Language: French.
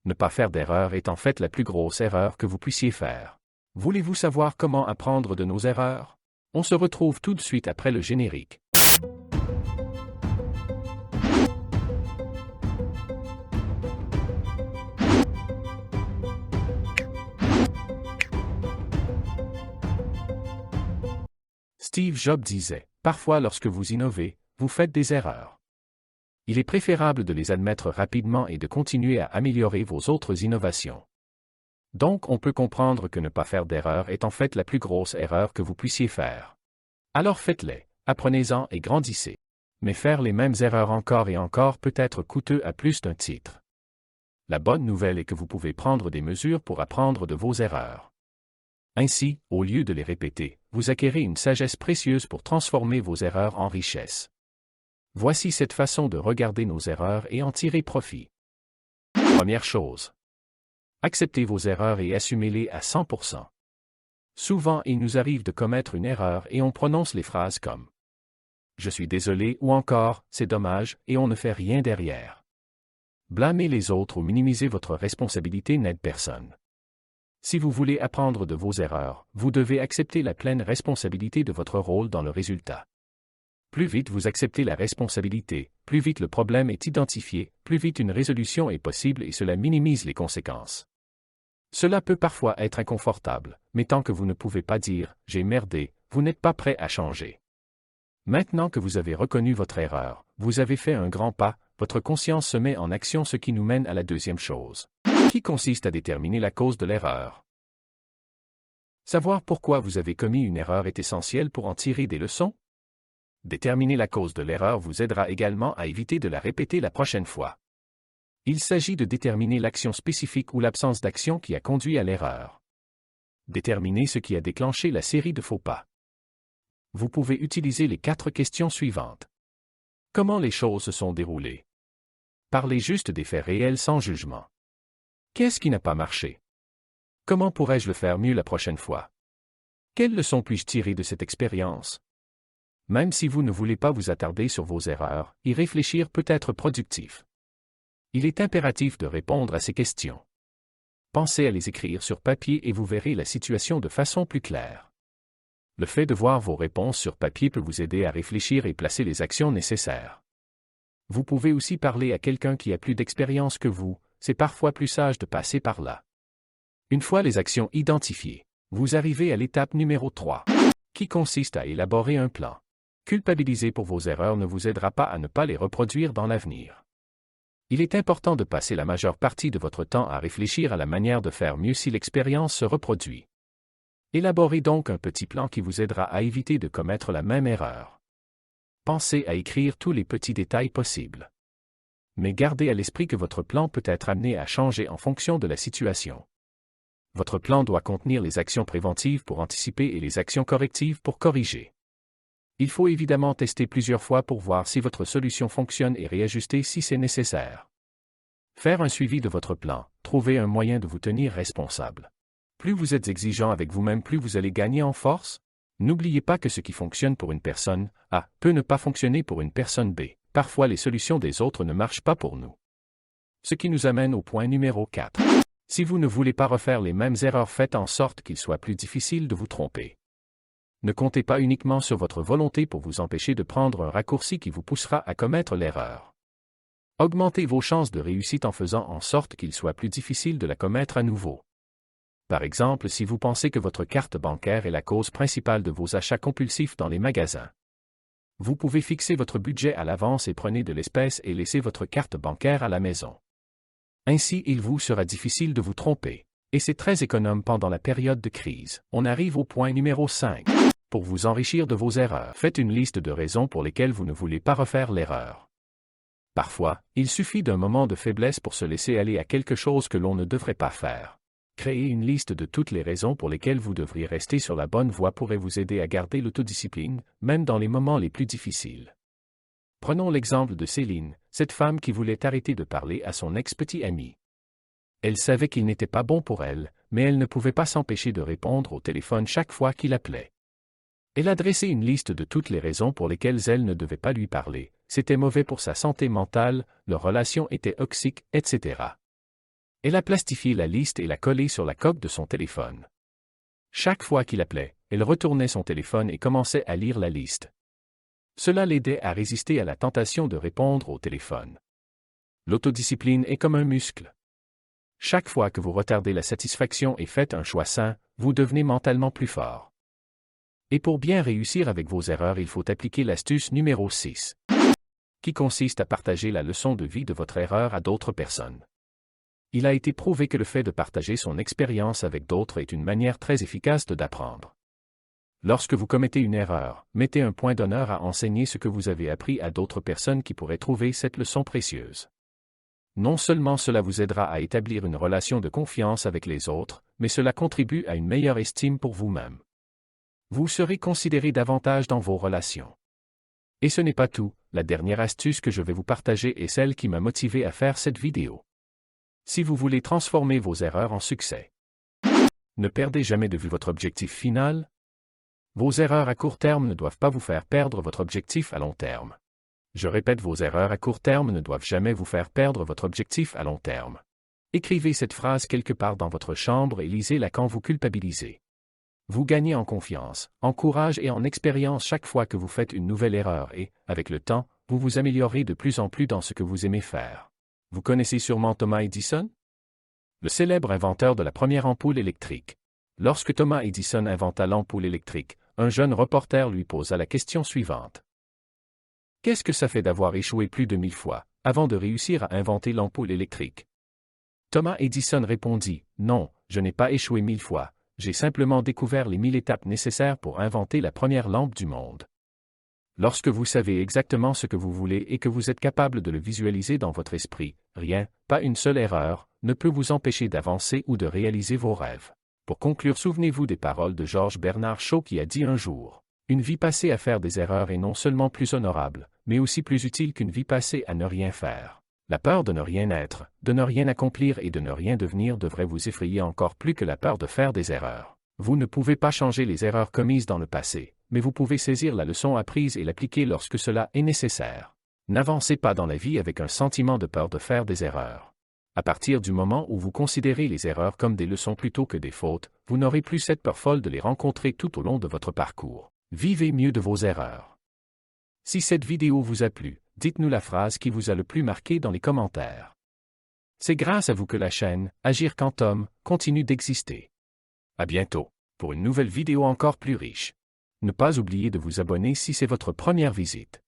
Ne pas faire d'erreur est en fait la plus grosse erreur que vous puissiez faire. Voulez-vous savoir comment apprendre de nos erreurs? On se retrouve tout de suite après le générique. Steve Jobs disait, « Parfois lorsque vous innovez, vous faites des erreurs. Il est préférable de les admettre rapidement et de continuer à améliorer vos autres innovations. » Donc on peut comprendre que ne pas faire d'erreur est en fait la plus grosse erreur que vous puissiez faire. Alors faites-les, apprenez-en et grandissez. Mais faire les mêmes erreurs encore et encore peut être coûteux à plus d'un titre. La bonne nouvelle est que vous pouvez prendre des mesures pour apprendre de vos erreurs. Ainsi, au lieu de les répéter, vous acquérez une sagesse précieuse pour transformer vos erreurs en richesse. Voici cette façon de regarder nos erreurs et en tirer profit. Première chose. Acceptez vos erreurs et assumez-les à 100%. Souvent, il nous arrive de commettre une erreur et on prononce les phrases comme « Je suis désolé » ou encore « C'est dommage » et on ne fait rien derrière. Blâmer les autres ou minimiser votre responsabilité n'aide personne. Si vous voulez apprendre de vos erreurs, vous devez accepter la pleine responsabilité de votre rôle dans le résultat. Plus vite vous acceptez la responsabilité, plus vite le problème est identifié, plus vite une résolution est possible et cela minimise les conséquences. Cela peut parfois être inconfortable, mais tant que vous ne pouvez pas dire « j'ai merdé », vous n'êtes pas prêt à changer. Maintenant que vous avez reconnu votre erreur, vous avez fait un grand pas, votre conscience se met en action, ce qui nous mène à la deuxième chose, qui consiste à déterminer la cause de l'erreur. Savoir pourquoi vous avez commis une erreur est essentiel pour en tirer des leçons. Déterminer la cause de l'erreur vous aidera également à éviter de la répéter la prochaine fois. Il s'agit de déterminer l'action spécifique ou l'absence d'action qui a conduit à l'erreur. Déterminer ce qui a déclenché la série de faux pas. Vous pouvez utiliser les 4 questions suivantes. Comment les choses se sont déroulées? Parlez juste des faits réels sans jugement. Qu'est-ce qui n'a pas marché? Comment pourrais-je le faire mieux la prochaine fois? Quelles leçons puis-je tirer de cette expérience? Même si vous ne voulez pas vous attarder sur vos erreurs, y réfléchir peut être productif. Il est impératif de répondre à ces questions. Pensez à les écrire sur papier et vous verrez la situation de façon plus claire. Le fait de voir vos réponses sur papier peut vous aider à réfléchir et placer les actions nécessaires. Vous pouvez aussi parler à quelqu'un qui a plus d'expérience que vous, c'est parfois plus sage de passer par là. Une fois les actions identifiées, vous arrivez à l'étape numéro 3, qui consiste à élaborer un plan. Culpabiliser pour vos erreurs ne vous aidera pas à ne pas les reproduire dans l'avenir. Il est important de passer la majeure partie de votre temps à réfléchir à la manière de faire mieux si l'expérience se reproduit. Élaborez donc un petit plan qui vous aidera à éviter de commettre la même erreur. Pensez à écrire tous les petits détails possibles. Mais gardez à l'esprit que votre plan peut être amené à changer en fonction de la situation. Votre plan doit contenir les actions préventives pour anticiper et les actions correctives pour corriger. Il faut évidemment tester plusieurs fois pour voir si votre solution fonctionne et réajuster si c'est nécessaire. Faire un suivi de votre plan, trouver un moyen de vous tenir responsable. Plus vous êtes exigeant avec vous-même, plus vous allez gagner en force. N'oubliez pas que ce qui fonctionne pour une personne A peut ne pas fonctionner pour une personne B. Parfois les solutions des autres ne marchent pas pour nous. Ce qui nous amène au point numéro 4. Si vous ne voulez pas refaire les mêmes erreurs, faites en sorte qu'il soit plus difficile de vous tromper. Ne comptez pas uniquement sur votre volonté pour vous empêcher de prendre un raccourci qui vous poussera à commettre l'erreur. Augmentez vos chances de réussite en faisant en sorte qu'il soit plus difficile de la commettre à nouveau. Par exemple, si vous pensez que votre carte bancaire est la cause principale de vos achats compulsifs dans les magasins, vous pouvez fixer votre budget à l'avance et prenez de l'espèce et laissez votre carte bancaire à la maison. Ainsi, il vous sera difficile de vous tromper. Et c'est très économe pendant la période de crise. On arrive au point numéro 5. Pour vous enrichir de vos erreurs, faites une liste de raisons pour lesquelles vous ne voulez pas refaire l'erreur. Parfois, il suffit d'un moment de faiblesse pour se laisser aller à quelque chose que l'on ne devrait pas faire. Créer une liste de toutes les raisons pour lesquelles vous devriez rester sur la bonne voie pourrait vous aider à garder l'autodiscipline, même dans les moments les plus difficiles. Prenons l'exemple de Céline, cette femme qui voulait arrêter de parler à son ex-petit ami. Elle savait qu'il n'était pas bon pour elle, mais elle ne pouvait pas s'empêcher de répondre au téléphone chaque fois qu'il appelait. Elle a dressé une liste de toutes les raisons pour lesquelles elle ne devait pas lui parler, c'était mauvais pour sa santé mentale, leur relation était toxique, etc. Elle a plastifié la liste et l'a collée sur la coque de son téléphone. Chaque fois qu'il appelait, elle retournait son téléphone et commençait à lire la liste. Cela l'aidait à résister à la tentation de répondre au téléphone. L'autodiscipline est comme un muscle. Chaque fois que vous retardez la satisfaction et faites un choix sain, vous devenez mentalement plus fort. Et pour bien réussir avec vos erreurs, il faut appliquer l'astuce numéro 6, qui consiste à partager la leçon de vie de votre erreur à d'autres personnes. Il a été prouvé que le fait de partager son expérience avec d'autres est une manière très efficace d'apprendre. Lorsque vous commettez une erreur, mettez un point d'honneur à enseigner ce que vous avez appris à d'autres personnes qui pourraient trouver cette leçon précieuse. Non seulement cela vous aidera à établir une relation de confiance avec les autres, mais cela contribue à une meilleure estime pour vous-même. Vous serez considéré davantage dans vos relations. Et ce n'est pas tout, la dernière astuce que je vais vous partager est celle qui m'a motivé à faire cette vidéo. Si vous voulez transformer vos erreurs en succès, ne perdez jamais de vue votre objectif final. Vos erreurs à court terme ne doivent pas vous faire perdre votre objectif à long terme. Je répète, vos erreurs à court terme ne doivent jamais vous faire perdre votre objectif à long terme. Écrivez cette phrase quelque part dans votre chambre et lisez-la quand vous culpabilisez. Vous gagnez en confiance, en courage et en expérience chaque fois que vous faites une nouvelle erreur et, avec le temps, vous vous améliorez de plus en plus dans ce que vous aimez faire. Vous connaissez sûrement Thomas Edison? Le célèbre inventeur de la première ampoule électrique. Lorsque Thomas Edison inventa l'ampoule électrique, un jeune reporter lui posa la question suivante. Qu'est-ce que ça fait d'avoir échoué plus de 1000 fois, avant de réussir à inventer l'ampoule électrique? Thomas Edison répondit, non, je n'ai pas échoué 1000 fois, j'ai simplement découvert les 1000 étapes nécessaires pour inventer la première lampe du monde. Lorsque vous savez exactement ce que vous voulez et que vous êtes capable de le visualiser dans votre esprit, rien, pas une seule erreur, ne peut vous empêcher d'avancer ou de réaliser vos rêves. Pour conclure, souvenez-vous des paroles de George Bernard Shaw qui a dit un jour, « Une vie passée à faire des erreurs est non seulement plus honorable, mais aussi plus utile qu'une vie passée à ne rien faire. » La peur de ne rien être, de ne rien accomplir et de ne rien devenir devrait vous effrayer encore plus que la peur de faire des erreurs. Vous ne pouvez pas changer les erreurs commises dans le passé, mais vous pouvez saisir la leçon apprise et l'appliquer lorsque cela est nécessaire. N'avancez pas dans la vie avec un sentiment de peur de faire des erreurs. À partir du moment où vous considérez les erreurs comme des leçons plutôt que des fautes, vous n'aurez plus cette peur folle de les rencontrer tout au long de votre parcours. Vivez mieux de vos erreurs. Si cette vidéo vous a plu, dites-nous la phrase qui vous a le plus marqué dans les commentaires. C'est grâce à vous que la chaîne Agir Quantum continue d'exister. À bientôt, pour une nouvelle vidéo encore plus riche. Ne pas oublier de vous abonner si c'est votre première visite.